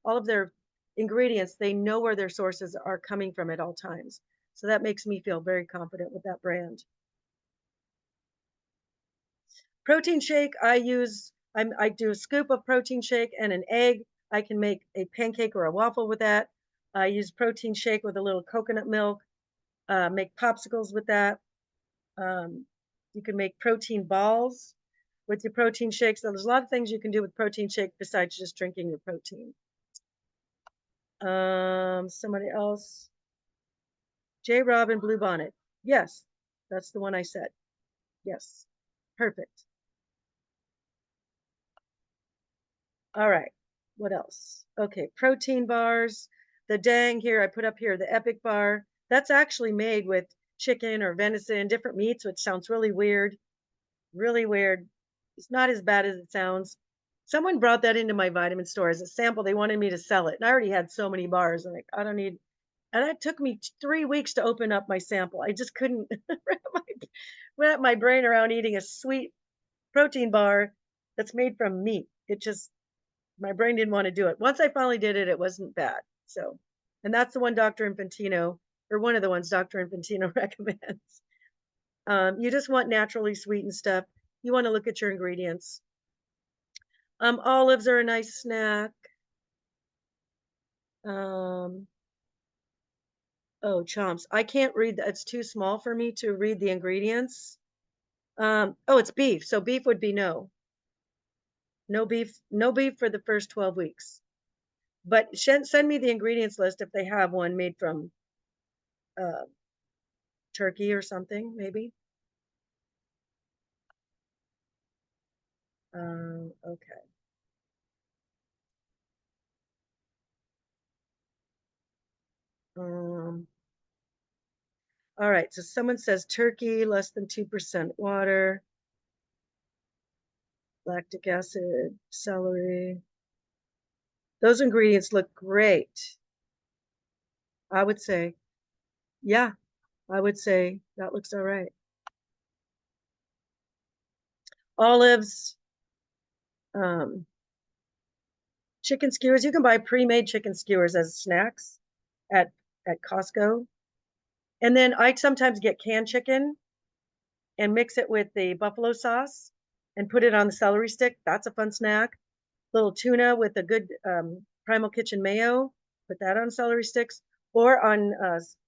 all of their ingredients. They know where their sources are coming from at all times. So that makes me feel very confident with that brand. Protein shake, I do a scoop of protein shake and an egg. I can make a pancake or a waffle with that. I use protein shake with a little coconut milk. Make popsicles with that. You can make protein balls with your protein shakes. So there's a lot of things you can do with protein shake besides just drinking your protein. Somebody else. J. Robin Blue Bonnet. Yes, that's the one I said. Yes, perfect. All right, what else? Okay, protein bars. The dang here, I put up here, the Epic bar. That's actually made with chicken or venison, different meats, which sounds really weird. Really weird. It's not as bad as it sounds. Someone brought that into my vitamin store as a sample. They wanted me to sell it. And I already had so many bars. I'm like, I don't need. And it took me 3 weeks to open up my sample. I just couldn't wrap my brain around eating a sweet protein bar that's made from meat. It just, my brain didn't want to do it. Once I finally did it, it wasn't bad. So, and that's the one Dr. Infantino, or one of the ones Dr. Infantino recommends. You just want naturally sweetened stuff. You want to look at your ingredients. Olives are a nice snack. Oh, chomps. I can't read that. It's too small for me to read the ingredients. Oh, it's beef. So beef would be no. No beef for the first 12 weeks. But send me the ingredients list if they have one made from turkey or something, maybe. Okay. All right, so someone says turkey, less than 2% water, lactic acid, celery. Those ingredients look great. I would say, yeah, I would say that looks all right. Olives, chicken skewers. You can buy pre-made chicken skewers as snacks at Costco. And then I sometimes get canned chicken and mix it with the buffalo sauce and put it on the celery stick. That's a fun snack. Little tuna with a good Primal Kitchen mayo. Put that on celery sticks or on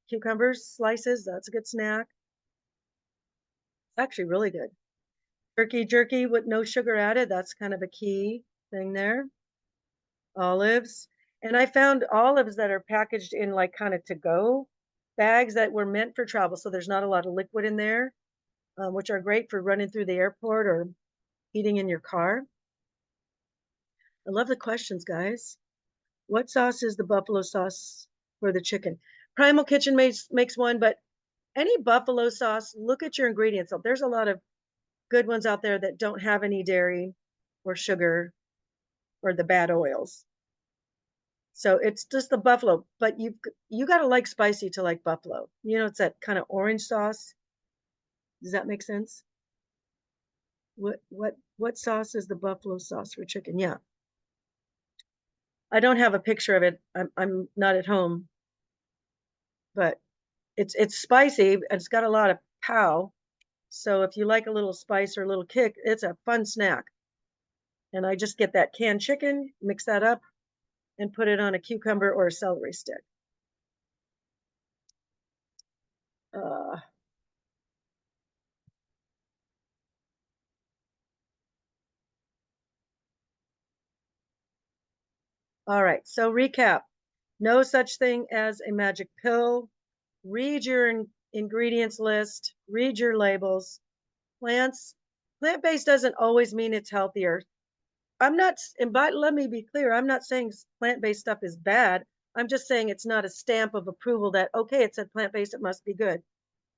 cucumbers slices. That's a good snack. It's actually really good. Turkey jerky with no sugar added. That's kind of a key thing there. Olives. And I found olives that are packaged in like kind of to-go bags that were meant for travel. So there's not a lot of liquid in there, which are great for running through the airport or eating in your car. I love the questions, guys. What sauce is the buffalo sauce for the chicken? Primal Kitchen makes one, but any buffalo sauce, look at your ingredients. There's a lot of good ones out there that don't have any dairy or sugar or the bad oils. So it's just the buffalo, but you got to like spicy to like buffalo. You know, it's that kind of orange sauce. Does that make sense? What sauce is the buffalo sauce for chicken? Yeah. I don't have a picture of it. I'm not at home, but it's spicy and it's got a lot of pow. So if you like a little spice or a little kick, it's a fun snack. And I just get that canned chicken, mix that up, and put it on a cucumber or a celery stick. All right, so recap. No such thing as a magic pill. Read your ingredients list, read your labels. Plant-based doesn't always mean it's healthier. But let me be clear, I'm not saying plant-based stuff is bad. I'm just saying it's not a stamp of approval that, okay, it said plant-based, it must be good.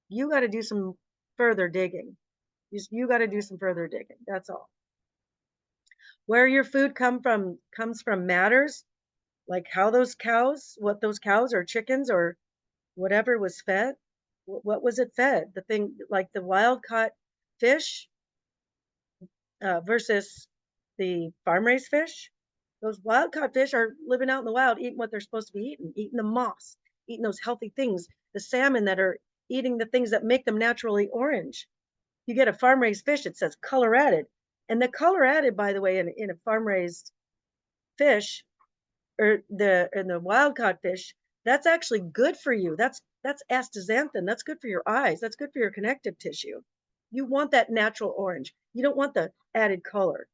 You got to do some further digging. You got to do some further digging. That's all. Where your food comes from matters, like how those cows, what those cows or chickens or whatever was fed. What was it fed? The thing like the wild caught fish versus the farm raised fish. Those wild caught fish are living out in the wild, eating what they're supposed to be eating the moss, eating those healthy things. The salmon that are eating the things that make them naturally orange. You get a farm raised fish, it says color added. And the color added, by the way, in a farm raised fish or the wild caught fish, that's actually good for you. That's astaxanthin. That's good for your eyes. That's good for your connective tissue. You want that natural orange. You don't want the added color.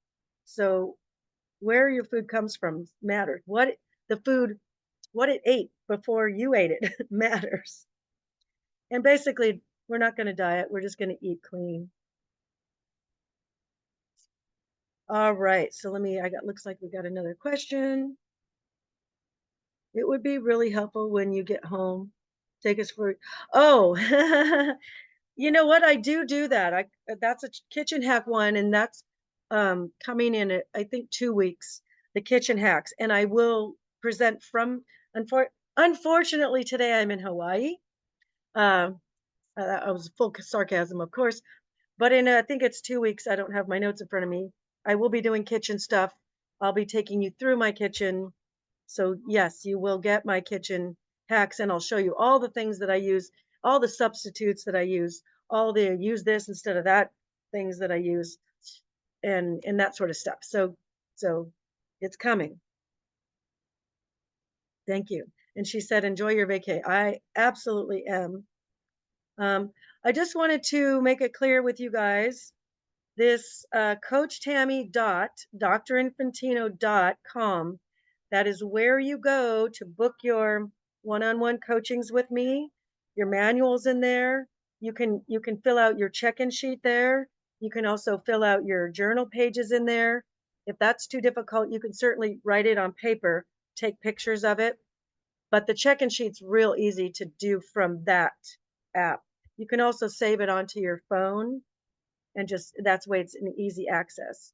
So where your food comes from matters. What it ate before you ate it matters. And basically, we're not going to diet. We're just going to eat clean. All right. So looks like we got another question. It would be really helpful when you get home. Take us for, oh, you know what? I do that. That's a kitchen hack one, and that's coming in I think 2 weeks. The kitchen hacks, and I will present from. Unfortunately, today I'm in Hawaii. I was full sarcasm, of course, but in I think it's 2 weeks. I don't have my notes in front of me. I will be doing kitchen stuff. I'll be taking you through my kitchen. So yes, you will get my kitchen hacks, and I'll show you all the things that I use, all the substitutes that I use, all the use this instead of that things that I use, and that sort of stuff. So it's coming. Thank you. And she said, enjoy your vacay. I absolutely am. I just wanted to make it clear with you guys, this Coach Tami DrInfantino.com. That is where you go to book your one-on-one coachings with me. Your manual's in there. You can fill out your check-in sheet there. You can also fill out your journal pages in there. If that's too difficult, you can certainly write it on paper, take pictures of it. But the check-in sheet's real easy to do from that app. You can also save it onto your phone, and just that's why it's an easy access.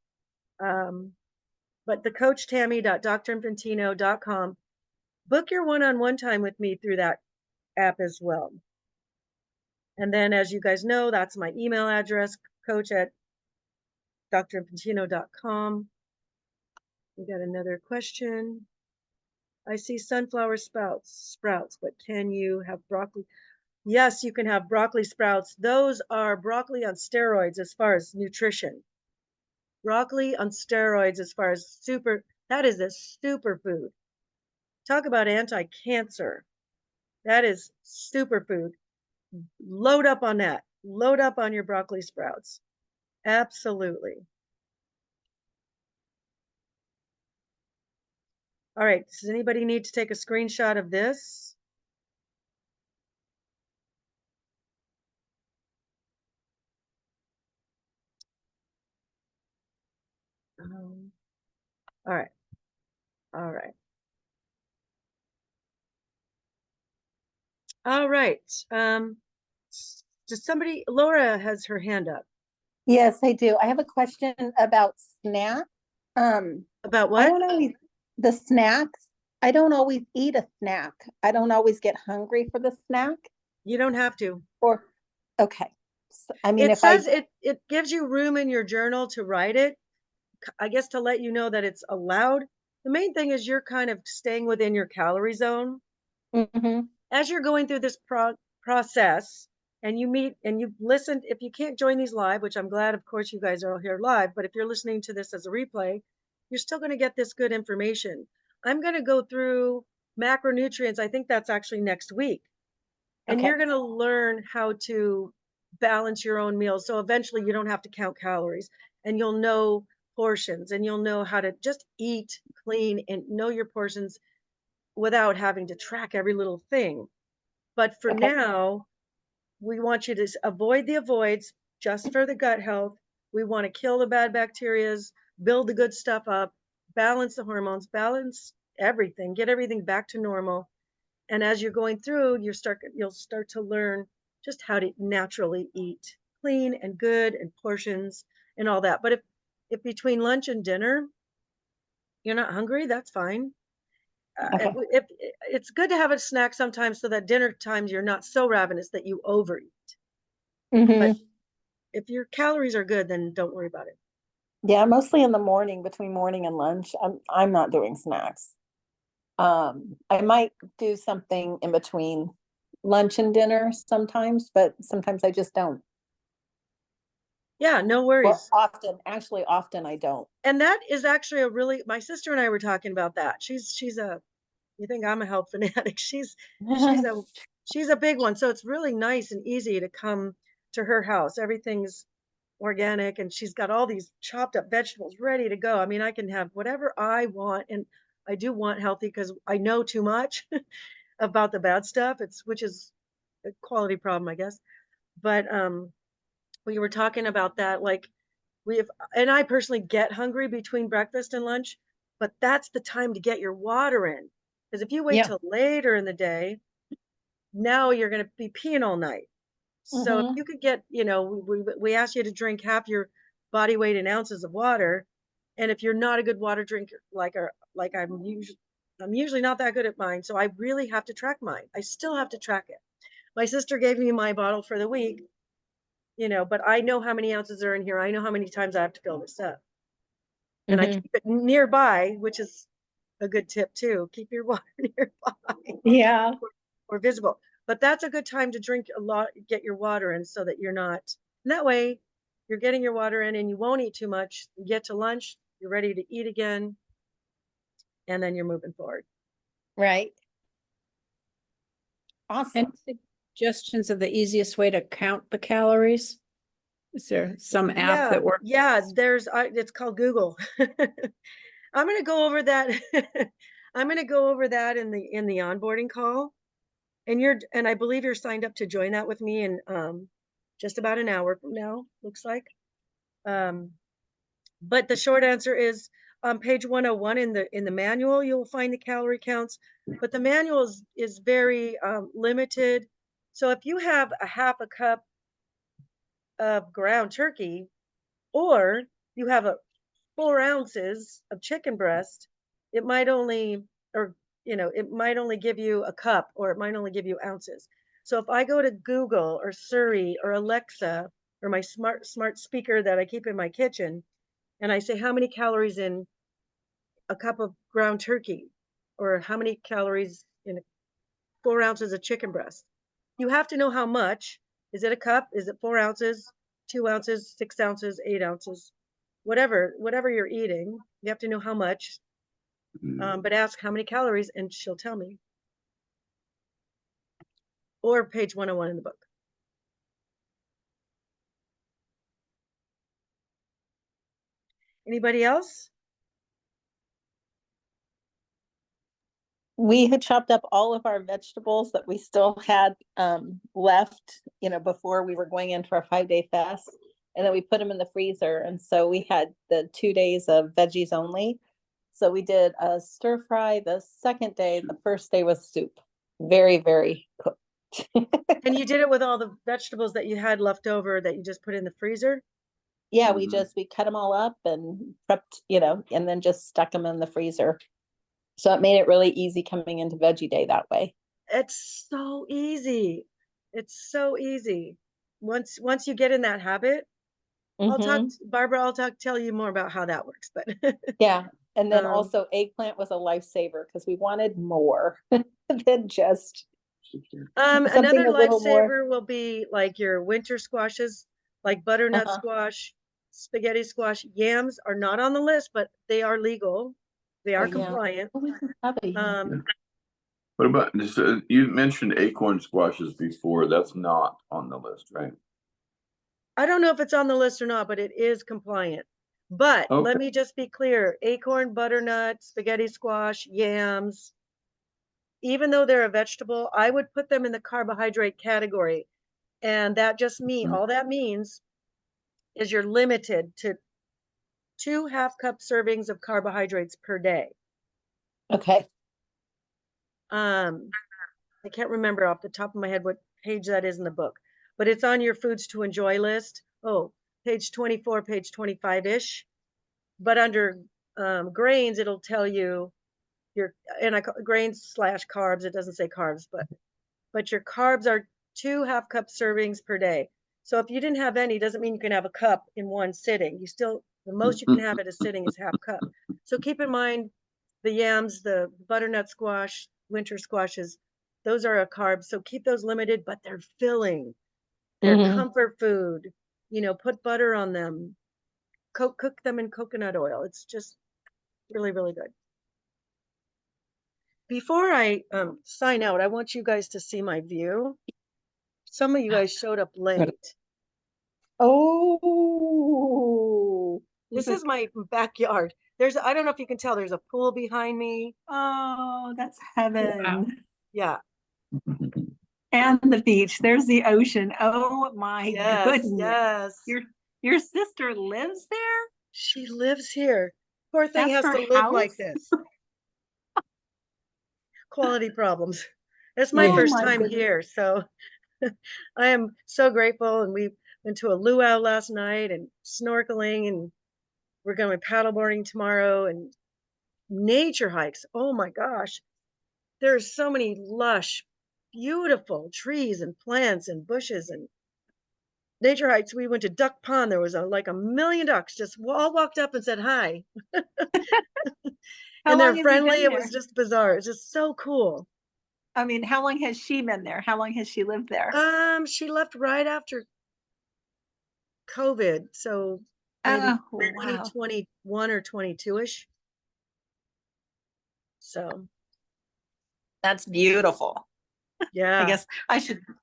But the coachtami.drinfantino.com, book your one-on-one time with me through that app as well. And then, as you guys know, that's my email address, coach@drinfantino.com. We got another question. I see sunflower sprouts, but can you have broccoli? Yes, you can have broccoli sprouts. Those are broccoli on steroids as far as nutrition. Broccoli on steroids as far as that is a superfood. Talk about anti-cancer. That is superfood. Load up on that. Load up on your broccoli sprouts. Absolutely. All right, does anybody need to take a screenshot of this? All right. All right. All right. Does somebody, Laura has her hand up. Yes, I do. I have a question about snack. About I what? don't always, the snacks. I don't always eat a snack. I don't always get hungry for the snack. You don't have to. Or, okay. So, I mean, It if says I, it gives you room in your journal to write it. I guess to let you know that it's allowed. The main thing is you're kind of staying within your calorie zone. Mhm. As you're going through this process, and you meet and you listen, if you can't join these live, which I'm glad, of course, you guys are all here live, but if you're listening to this as a replay, you're still going to get this good information. I'm going to go through macronutrients. I think that's actually next week. And Okay. you're going to learn how to balance your own meals. So eventually you don't have to count calories, and you'll know portions, and you'll know how to just eat clean and know your portions without having to track every little thing. But for Okay. now, we want you to avoid the avoids just for the gut health. We want to kill the bad bacterias, build the good stuff up, balance the hormones, balance everything, get everything back to normal. And as you're going through, you'll start to learn just how to naturally eat clean and good and portions and all that. But if between lunch and dinner you're not hungry, that's fine. Okay. It's good to have a snack sometimes so that dinner times you're not so ravenous that you overeat. Mhm. If your calories are good, then don't worry about it. Yeah, mostly in the morning, between morning and lunch. I'm not doing snacks. I might do something in between lunch and dinner sometimes, but sometimes I just don't. Yeah, no Well, worries. often I don't. And that is actually a really, my sister and I were talking about that. You think I'm a health fanatic. She's a, she's a big one. So it's really nice and easy to come to her house. Everything's organic and she's got all these chopped up vegetables ready to go. I mean, I can have whatever I want, and I do want healthy because I know too much about the bad stuff. Which is a quality problem, I guess. But we were talking about that, like we have, and I personally get hungry between breakfast and lunch, but that's the time to get your water in. Because if you wait Yeah. till later in the day, now you're going to be peeing all night. So if Mhm. you could get, we ask you to drink half your body weight in ounces of water, and if you're not a good water drinker, like I'm usually not that good at mine, so I really have to track mine. I still have to track it. My sister gave me my bottle for the week, but I know how many ounces are in here. I know how many times I have to fill this up, and I Mhm. keep it nearby, which is a good tip too. Keep your water nearby Yeah. or visible. But that's a good time to drink a lot, get your water in so that you're not, and that way you're getting your water in and you won't eat too much. You get to lunch, you're ready to eat again, and then you're moving forward. Right. Any Awesome. suggestions of the easiest way to count the calories? Is there some app that works? Yeah, it's called Google. I'm going to go over that. I'm going to go over that in the onboarding call. And I believe you're signed up to join that with me in just about an hour from now, looks like. But the short answer is on page 101 in the manual, you'll find the calorie counts, but the manual is very limited. So if you have a half a cup of ground turkey, or you have 4 ounces of chicken breast, it might only, or it might only give you a cup, or it might only give you ounces. So if I go to Google or Siri or Alexa or my smart speaker that I keep in my kitchen, and I say how many calories in a cup of ground turkey, or how many calories in 4 ounces of chicken breast, you have to know how much. Is it a cup? Is it 4 ounces, 2 ounces, 6 ounces, 8 ounces? Whatever you're eating, you have to know how much. But ask how many calories, and she'll tell me. Or page 101 in the book. Anybody else? We had chopped up all of our vegetables that we still had left, before we were going into our 5-day fast. And then we put them in the freezer. And so we had the 2 days of veggies only. So we did a stir fry the second day. The first day was soup. Very, very cooked. And you did it with all the vegetables that you had left over that you just put in the freezer? Yeah, Mhm. we cut them all up and prepped, and then just stuck them in the freezer. So it made it really easy coming into veggie day that way. It's so easy. It's so easy. Once you get in that habit, Barbara, tell you more about how that works, but Yeah. And then um, also eggplant was a lifesaver because we wanted more than just something another a little more. lifesaver will be like your winter squashes, like butternut Uh-huh. squash, spaghetti squash. Yams are not on the list, but they are legal. They Oh, are yeah. compliant. Oh, we can have a yam. What about this? You mentioned acorn squashes before. That's not on the list, right? I don't know if it's on the list or not, but it is compliant. But let Okay. me just be clear, acorn, butternut, spaghetti squash, yams, even though they're a vegetable, I would put them in the carbohydrate category. And all that means is you're limited to 2 half-cup servings of carbohydrates per day. Okay. I can't remember off the top of my head what page that is in the book, but it's on your foods to enjoy list. Oh, page 24, page 25-ish. But under grains, it'll tell you your, and grains / carbs. It doesn't say carbs, but your carbs are 2 half-cup servings per day. So if you didn't have any, doesn't mean you can have a cup in one sitting. You still, the most you can have at a sitting is half cup. So keep in mind the yams, the butternut squash, winter squashes, those are a carb. So keep those limited, but they're filling. They're comfort food. You know, put butter on them. Cook them in coconut oil. It's just really, really good. Before I sign out, I want you guys to see my view. Some of you guys showed up late. Oh. This is my backyard. I don't know if you can tell, there's a pool behind me. Oh, that's heaven. Wow. Yeah. And the beach. There's the ocean. Oh my Yes. goodness. Yes. Your sister lives there? She lives here. Poor thing That's has to her live like house? this. Quality problems. It's my Yeah. first my time goodness. here, so I am so grateful. And we went to a luau last night and snorkeling, and we're going paddleboarding tomorrow and nature hikes. Oh my gosh. There's so many lush, beautiful trees and plants and bushes and nature hikes. We went to Duck Pond. There was like a million ducks just all walked up and said hi. How And long they're have you friendly. been It was there? just bizarre. It's just so cool. I mean, how long has she been there? How long has she lived there? She left right after COVID, so maybe Oh, wow. 2021 or 22-ish. So That's beautiful. yeah. I guess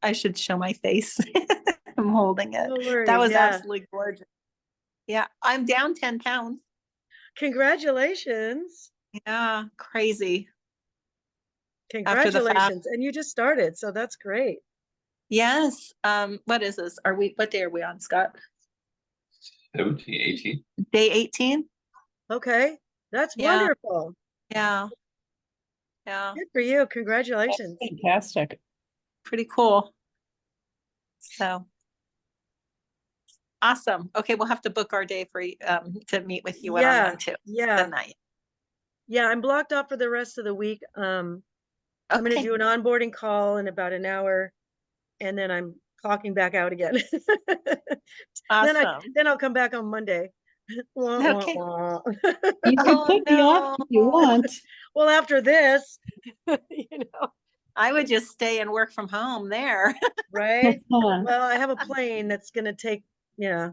I should show my face. I'm holding it. No worries. That was Yeah. absolutely gorgeous. Yeah, I'm down 10 pounds. Congratulations. Yeah, crazy. After the fast. Congratulations. And you just started, so that's great. Yes. What is this? What day are we on, Scott? 17, 18. Day 18? Okay. That's Yeah. wonderful. Yeah. Yeah. Good for you. Congratulations. Fantastic. Pretty cool. So awesome. Okay, we'll have to book our day for to meet with you one-on-one too. Yeah. The night. Yeah, I'm blocked off for the rest of the week. I'm going to Okay. do an onboarding call in about an hour, and then I'm clocking back out again. Awesome. Then I'll come back on Monday. Wah, wah, Okay. wah. You can Oh, put me off if you no. want. Well, after this, you know, I would just stay and work from home there. right? Well, I have a plane that's going to take, yeah.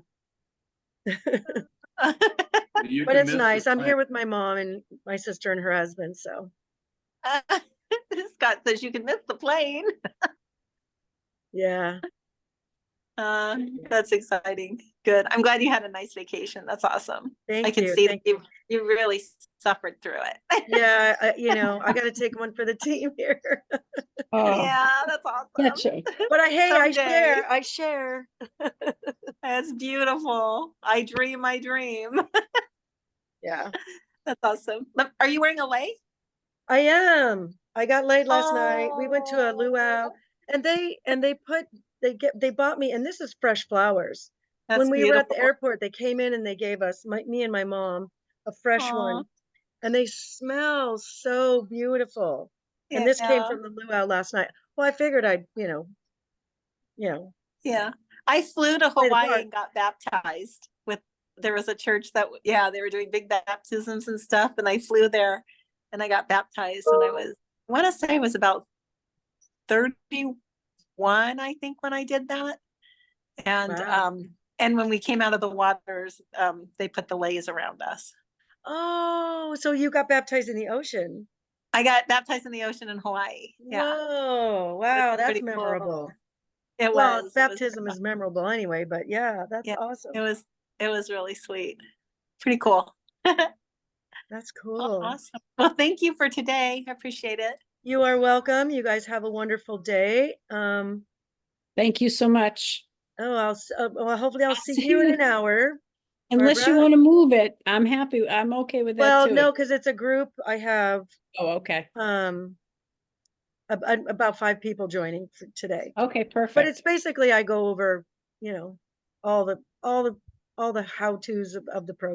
You But can it's miss nice. the I'm plane. here with my mom and my sister and her husband, so. Scott says you can miss the plane. Yeah. That's exciting. Good. I'm glad you had a nice vacation. That's awesome. Thank I can you. see Thank that you really suffered through it. Yeah, I got to take one for the team here. Oh, Yeah, that's awesome. gotcha. But hey, Someday. I share. That's beautiful. I dream. Yeah, That's awesome. Are you wearing a lei? I am. I got laid last night. We went to a luau, and they bought me, and this is fresh flowers. That's When we were at the beautiful. airport, they came in and they gave us me and my mom a fresh Aw. one, and they smell so beautiful. And this came Yeah. from the luau last night. Well, I figured I'd, Yeah. I flew to Play the Hawaii part. and got baptized there was a church that, they were doing big baptisms and stuff. And I flew there and I got baptized when I want to say I was about 31, I think, when I did that. And, Wow. and when we came out of the waters, they put the leis around us. Oh, so you got baptized in the ocean. I got baptized in the ocean in Hawaii. Yeah. Whoa, wow, that's pretty cool. memorable. It Well, was. baptism is memorable anyway, but yeah, that's awesome. It was really sweet. Pretty cool. That's cool. Awesome. Well, thank you for today. I appreciate it. You are welcome. You guys have a wonderful day. Thank you so much. Well, hopefully I'll see see you in you. an hour. Unless you Barbara? want to move it, I'm happy. I'm okay with that Well, too. no, because it's a group. I have Oh, okay. about 5 people joining for today. Okay, perfect. But it's basically I go over, all the how-tos of the program.